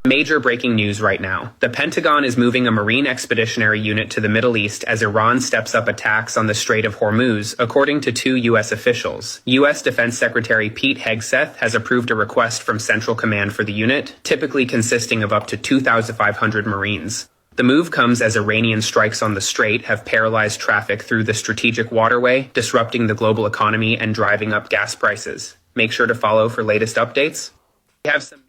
Major breaking news right now. The Pentagon is moving a Marine Expeditionary Unit to the Middle East as Iran steps up attacks on the Strait of Hormuz, according to 2 U.S. officials. U.S. Defense Secretary Pete Hegseth has approved a request from Central Command for the unit, typically consisting of up to 2,500 Marines. The move comes as Iranian strikes on the strait have paralyzed traffic through the strategic waterway, disrupting the global economy and driving up gas prices. Make sure to follow for latest updates. We have some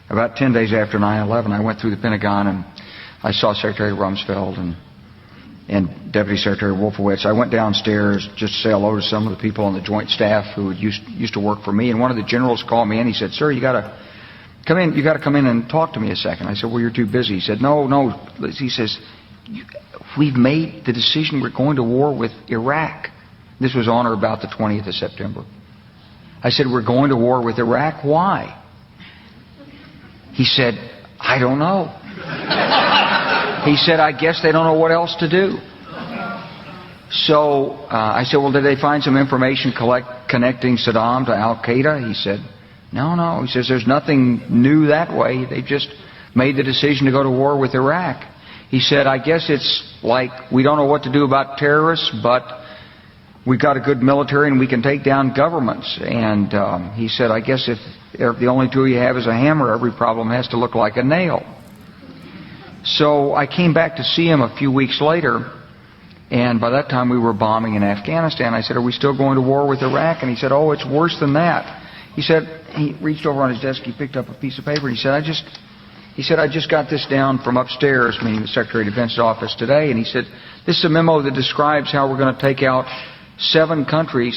About 10 days after 9/11, I went through the Pentagon and I saw Secretary Rumsfeld and Deputy Secretary Wolfowitz. I went downstairs just to say hello to some of the people on the Joint Staff who used to work for me. And one of the generals called me in. He said, "Sir, you got to come in. You got to come in and talk to me a second." I said, "Well, you're too busy." He said, "No." He says, "We've made the decision. We're going to war with Iraq." This was on or about the 20th of September. I said, "We're going to war with Iraq. Why?" He said, "I don't know." He said, "I guess they don't know what else to do." So I said, "Well, did they find some information connecting Saddam to Al-Qaeda?" He said, No. He says, "There's nothing new that way. They just made the decision to go to war with Iraq." He said, "I guess it's like we don't know what to do about terrorists, but we've got a good military and we can take down governments." And he said, "I guess if the only tool you have is a hammer, every problem has to look like a nail." So I came back to see him a few weeks later, and by that time we were bombing in Afghanistan. I said, "Are we still going to war with Iraq?" And he said, "Oh, it's worse than that." He said, he reached over on his desk, he picked up a piece of paper, and he said, I just got this down from upstairs," meaning the Secretary of Defense's office today, and he said, "This is a memo that describes how we're going to take out 7 countries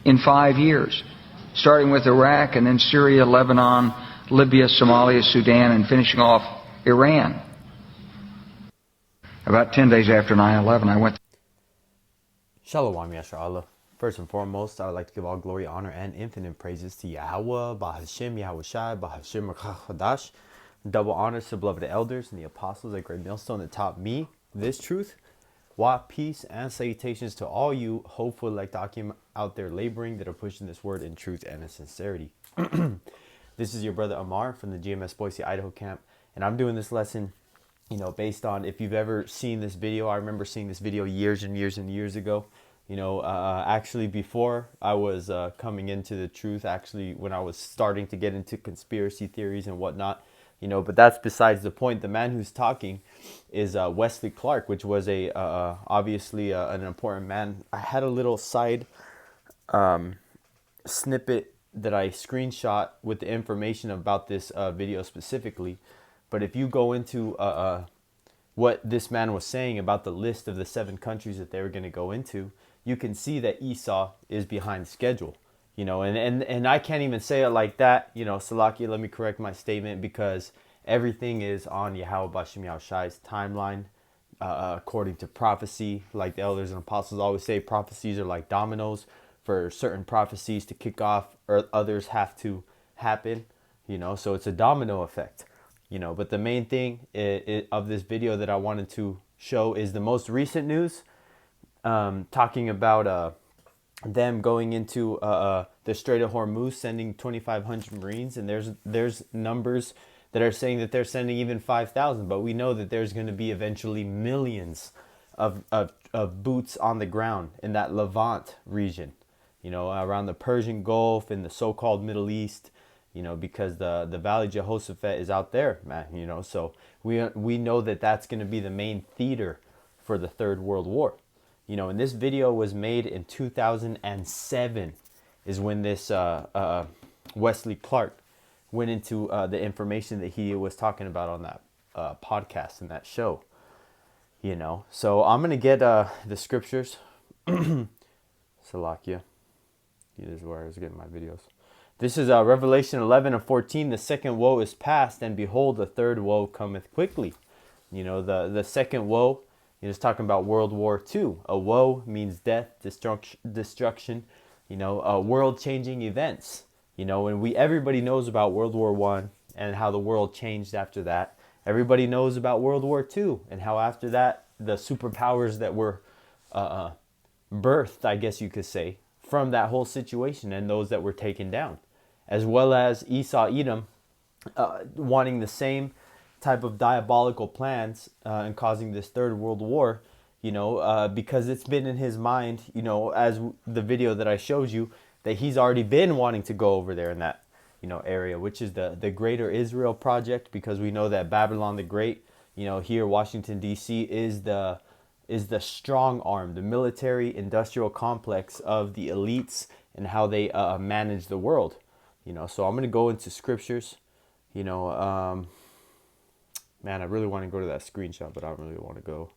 in 5 years, starting with Iraq and then Syria, Lebanon, Libya, Somalia, Sudan, and finishing off Iran." About 10 days after 9/11, I went. Shalom, Yashar Allah. First and foremost, I would like to give all glory, honor, and infinite praises to Yahweh, Bahashim, Yahweh Shai, Bahashim, Chadash. Double honors to beloved elders and the apostles, that great millstone that taught me this truth. Wa, peace, and salutations to all you hopeful like Dakim out there laboring that are pushing this word in truth and in sincerity. This is your brother Amar from the GMS Boise, Idaho camp, and I'm doing this lesson, based on, if you've ever seen this video. I remember seeing this video years and years and years ago. Actually before I was coming into the truth, actually when I was starting to get into conspiracy theories and whatnot, but that's besides the point. The man who's talking is Wesley Clark, which was obviously an important man. I had a little side snippet that I screenshot with the information about this video specifically. But if you go into what this man was saying about the list of the 7 countries that they were going to go into, you can see that Esau is behind schedule, and I can't even say it like that, Salakia, let me correct my statement, because everything is on Yahweh Bashim Yahushai's timeline, according to prophecy. Like the elders and apostles always say, prophecies are like dominoes. For certain prophecies to kick off, or others have to happen, so it's a domino effect, but the main thing of this video that I wanted to show is the most recent news, talking about them going into the Strait of Hormuz, sending 2,500 Marines, and there's numbers that are saying that they're sending even 5,000, but we know that there's going to be eventually millions of boots on the ground in that Levant region, around the Persian Gulf, in the so-called Middle East, because the Valley Jehoshaphat is out there, man, so we know that that's going to be the main theater for the Third World War. And this video was made in 2007 is when this Wesley Clark went into the information that he was talking about on that podcast and that show. So I'm going to get the scriptures. Salakia. This is where I was getting my videos. This is Revelation 11 and 14. "The second woe is past, and behold, the third woe cometh quickly." The second woe, it's talking about World War II. A woe means death, destruction, world-changing events. And everybody knows about World War I and how the world changed after that. Everybody knows about World War II and how after that the superpowers that were birthed, I guess you could say, from that whole situation, and those that were taken down, as well as Esau, Edom, wanting the same type of diabolical plans and causing this third world war, because it's been in his mind, as the video that I showed you, that he's already been wanting to go over there in that, area, which is the Greater Israel Project, because we know that Babylon the Great, here Washington D.C. is the strong arm, the military industrial complex of the elites and how they manage the world. So I'm going to go into scriptures. Man, I really want to go to that screenshot, but I don't really want to go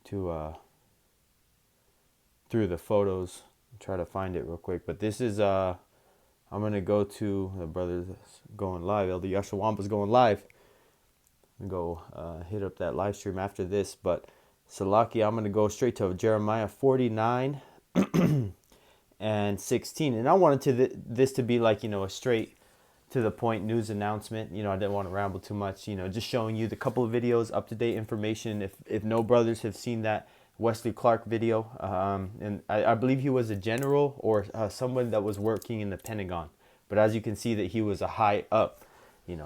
to through the photos and try to find it real quick. But this is I'm going to go to the brothers going live. Elder Yashua Wampa's going live. Go hit up that live stream after this. But Salaki, I'm going to go straight to Jeremiah 49 and 16. And I wanted this to be like, a straight to the point news announcement. I didn't want to ramble too much, just showing you the couple of videos, up-to-date information. If no brothers have seen that Wesley Clark video, and I believe he was a general or someone that was working in the Pentagon. But as you can see that he was a high up,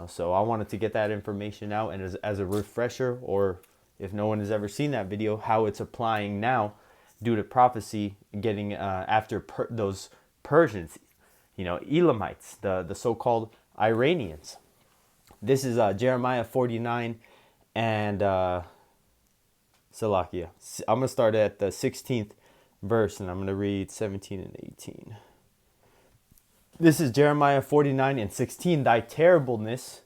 so I wanted to get that information out, and as a refresher, or if no one has ever seen that video, how it's applying now due to prophecy, getting after those Persians, Elamites, the so-called Iranians. This is Jeremiah 49 and Salakia. I'm going to start at the 16th verse, and I'm going to read 17 and 18. This is Jeremiah 49 and 16. Thy terribleness.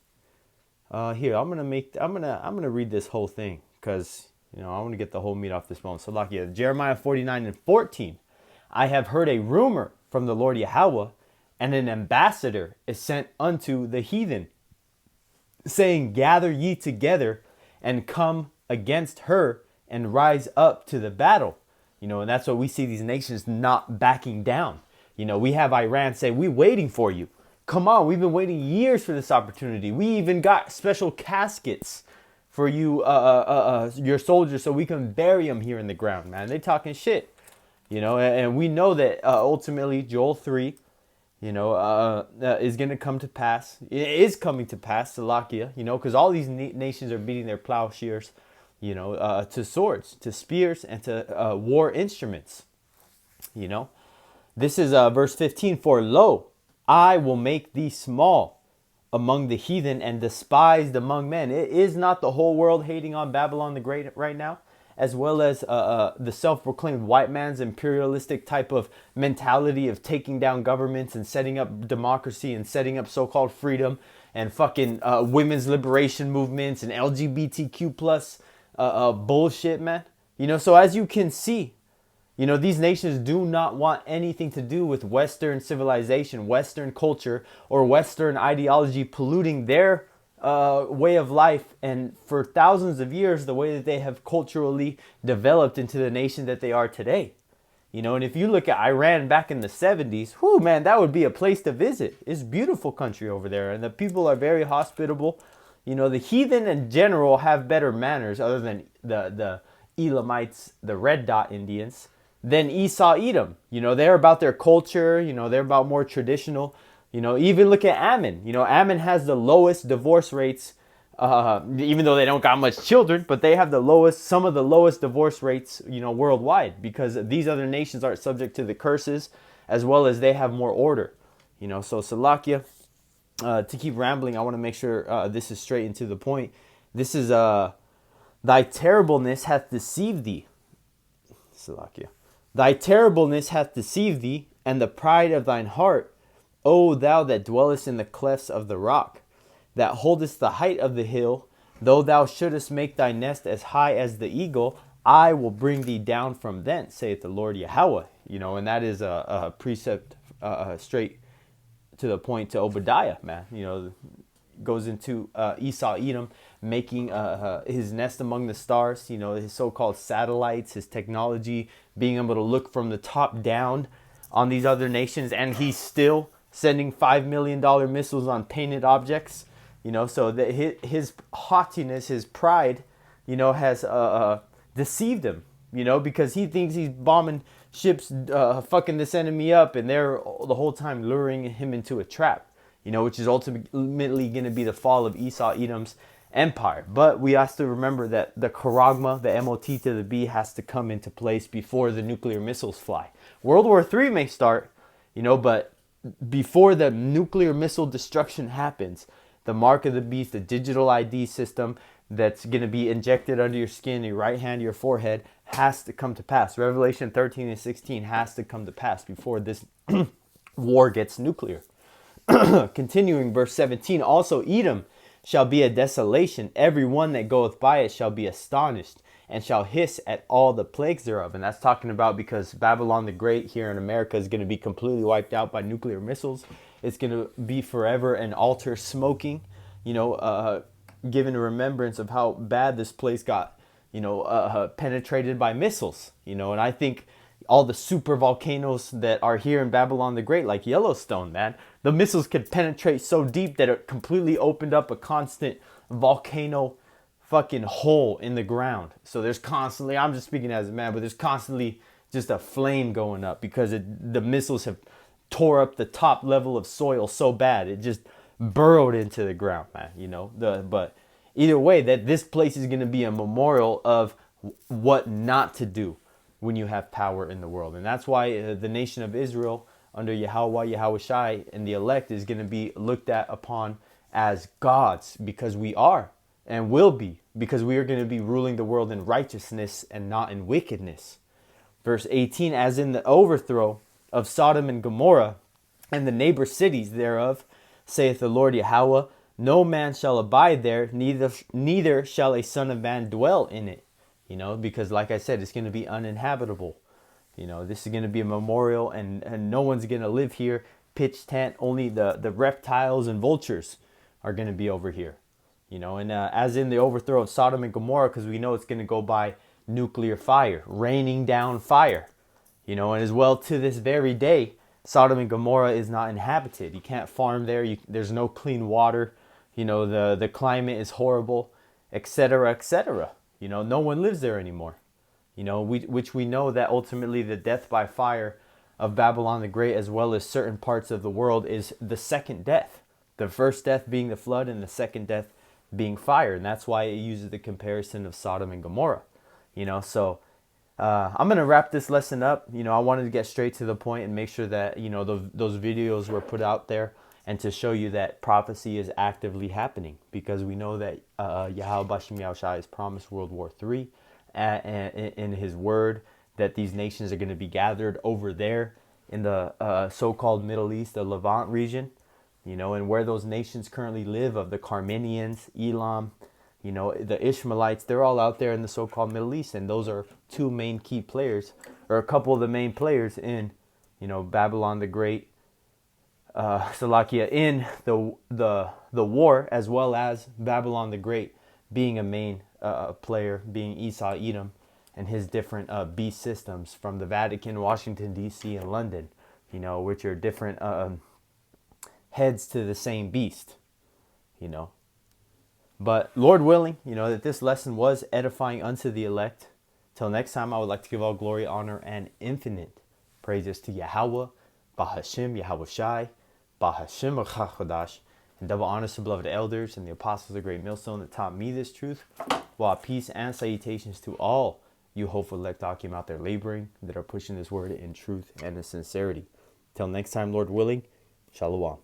Here, I'm gonna read this whole thing, because I want to get the whole meat off this bone. Salakia. Jeremiah 49 and 14. I have heard a rumor from the Lord Yahweh, and an ambassador is sent unto the heathen, saying, gather ye together and come against her and rise up to the battle. And that's what we see, these nations not backing down. We have Iran say, we waiting for you. Come on, we've been waiting years for this opportunity. We even got special caskets for you, your soldiers, so we can bury them here in the ground, man. They talking shit, and we know that ultimately Joel 3, is going to come to pass. It is coming to pass, Salakia, because all these nations are beating their plowshares, to swords, to spears, and to war instruments, This is verse 15. For lo, I will make thee small among the heathen and despised among men. It is not the whole world hating on Babylon the Great right now, as well as the self-proclaimed white man's imperialistic type of mentality of taking down governments and setting up democracy and setting up so-called freedom and fucking women's liberation movements and LGBTQ plus bullshit, man. So as you can see, these nations do not want anything to do with Western civilization, Western culture, or Western ideology polluting their way of life. And for thousands of years, the way that they have culturally developed into the nation that they are today. And if you look at Iran back in the 70s, whoo, man, that would be a place to visit. It's a beautiful country over there, and the people are very hospitable. The heathen in general have better manners, other than the Elamites, the Red Dot Indians, than Esau Edom. They're about their culture, they're about more traditional. Even look at Ammon. Ammon has the lowest divorce rates, even though they don't got much children, but they have some of the lowest divorce rates, worldwide, because these other nations aren't subject to the curses, as well as they have more order. So Salakia, to keep rambling, I want to make sure this is straight and to the point. This is, thy terribleness hath deceived thee. Salakia. Thy terribleness hath deceived thee, and the pride of thine heart, O thou that dwellest in the clefts of the rock, that holdest the height of the hill, though thou shouldest make thy nest as high as the eagle, I will bring thee down from thence, saith the Lord Yahweh. And that is a precept straight to the point to Obadiah, man. Goes into Esau Edom making his nest among the stars, his so-called satellites, his technology, being able to look from the top down on these other nations, and he's still sending $5 million missiles on painted objects, so that his haughtiness, his pride, has deceived him, because he thinks he's bombing ships, fucking this enemy up, and they're the whole time luring him into a trap. which is ultimately going to be the fall of Esau Edom's empire. But we have to remember that the charagma, the MOT to the B, has to come into place before the nuclear missiles fly. World War III may start, but before the nuclear missile destruction happens, the mark of the beast, the digital ID system that's going to be injected under your skin, your right hand, your forehead, has to come to pass. Revelation 13 and 16 has to come to pass before this war gets nuclear. Continuing verse 17, also Edom shall be a desolation. Every one that goeth by it shall be astonished, and shall hiss at all the plagues thereof. And that's talking about because Babylon the Great here in America is going to be completely wiped out by nuclear missiles. It's going to be forever an altar smoking, given a remembrance of how bad this place got, penetrated by missiles, and I think all the super volcanoes that are here in Babylon the Great, like Yellowstone, man, the missiles could penetrate so deep that it completely opened up a constant volcano fucking hole in the ground. So there's constantly, I'm just speaking as a man, but there's constantly just a flame going up because the missiles have tore up the top level of soil so bad it just burrowed into the ground, man. But either way, that this place is going to be a memorial of what not to do when you have power in the world. And that's why the nation of Israel under Yahweh, Yahushai, and the elect is going to be looked at upon as gods, because we are and will be, because we are going to be ruling the world in righteousness and not in wickedness. Verse 18, as in the overthrow of Sodom and Gomorrah and the neighbor cities thereof, saith the Lord Yahweh, no man shall abide there, neither shall a son of man dwell in it. Because like I said, it's going to be uninhabitable. This is going to be a memorial, and no one's going to live here. Pitch tent, only the reptiles and vultures are going to be over here. And as in the overthrow of Sodom and Gomorrah, because we know it's going to go by nuclear fire, raining down fire. And as well to this very day, Sodom and Gomorrah is not inhabited. You can't farm there. There's no clean water. The climate is horrible, etc., etc. No one lives there anymore. Which we know that ultimately the death by fire of Babylon the Great, as well as certain parts of the world, is the second death. The first death being the flood, and the second death being fire. And that's why it uses the comparison of Sodom and Gomorrah. So I'm going to wrap this lesson up. I wanted to get straight to the point and make sure that, those videos were put out there, and to show you that prophecy is actively happening, because we know that Yahweh Bashem Yahushai has promised World War III in his word, that these nations are going to be gathered over there in the so-called Middle East, the Levant region, and where those nations currently live, of the Carmenians, Elam, the Ishmaelites. They're all out there in the so-called Middle East, and those are two main key players, or a couple of the main players in, Babylon the Great, Salakia, in the war, as well as Babylon the Great being a main player, being Esau Edom and his different beast systems from the Vatican, Washington D.C., and London, which are different heads to the same beast, But Lord willing, that this lesson was edifying unto the elect. Till next time, I would like to give all glory, honor, and infinite praises to Yahweh, Bahashim, Yahushai, Bahashim Chodash, and double honors to beloved elders and the apostles of the great millstone that taught me this truth, while peace and salutations to all you hopeful elect Akim out there laboring, that are pushing this word in truth and in sincerity. Till next time, Lord willing, Shalom.